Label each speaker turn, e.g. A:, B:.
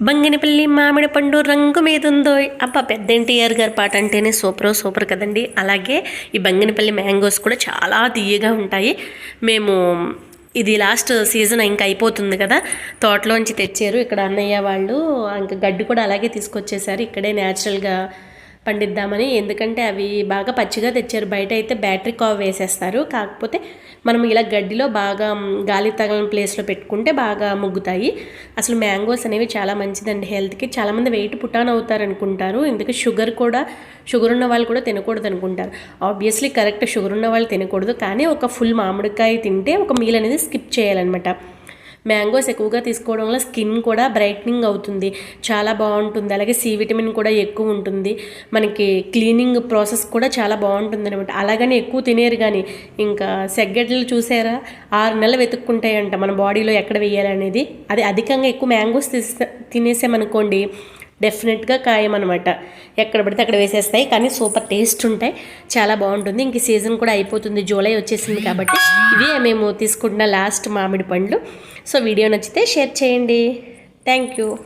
A: బంగినపల్లి మామిడి పండు రంగు మీదుందోయ్ అబ్బా పెద్ద ఎన్టీఆర్ గారి పాట అంటేనే సూపర్ కదండి. అలాగే ఈ బంగినపల్లి మ్యాంగోస్ కూడా చాలా తీయగా ఉంటాయి. మేము ఇది లాస్ట్ సీజన్ ఇంకా అయిపోతుంది కదా, తోటలోంచి తెచ్చారు ఇక్కడ అన్నయ్య వాళ్ళు. ఇంకా గడ్డి కూడా అలాగే తీసుకొచ్చేసారు, ఇక్కడే న్యాచురల్గా పండిద్దామని. ఎందుకంటే అవి బాగా పచ్చిగా తెచ్చారు, బయట అయితే బ్యాటరీ కావ్ వేసేస్తారు. కాకపోతే మనం ఇలా గడ్డిలో బాగా గాలి తగలని ప్లేస్లో పెట్టుకుంటే బాగా ముగ్గుతాయి. అసలు మ్యాంగోస్ అనేవి చాలా మంచిదండి హెల్త్కి. చాలామంది వెయిట్ పుటాన్ అవుతారు అనుకుంటారు, ఎందుకు షుగర్ ఉన్న వాళ్ళు కూడా తినకూడదు అనుకుంటారు. ఆబ్వియస్లీ కరెక్ట్, షుగర్ ఉన్న వాళ్ళు తినకూడదు, కానీ ఒక ఫుల్ మామిడికాయ తింటే ఒక మీల్ అనేది స్కిప్ చేయాలన్నమాట. మ్యాంగోస్ ఎక్కువగా తీసుకోవడం వల్ల స్కిన్ కూడా బ్రైట్నింగ్ అవుతుంది, చాలా బాగుంటుంది. అలాగే సి విటమిన్ కూడా ఎక్కువ ఉంటుంది, మనకి క్లీనింగ్ ప్రాసెస్ కూడా చాలా బాగుంటుంది అనమాట. అలాగని ఎక్కువ తినేరు, కానీ ఇంకా సెగ్గడ్లు చూసారా 6 నెలలు వెతుక్కుంటాయంట మన బాడీలో ఎక్కడ వేయాలనేది. అది అధికంగా ఎక్కువ మ్యాంగోస్ తినేసామనుకోండి డెఫినెట్గా ఖాయమనమాట, ఎక్కడ పడితే అక్కడ వేసేస్తాయి. కానీ సూపర్ టేస్ట్ ఉంటాయి, చాలా బాగుంటుంది. ఇంక సీజన్ కూడా అయిపోతుంది, జూలై వచ్చేసింది కాబట్టి ఇవే మేము తీసుకుంటున్న లాస్ట్ మామిడి పండ్లు. సో వీడియో నచ్చితే షేర్ చేయండి. Thank you.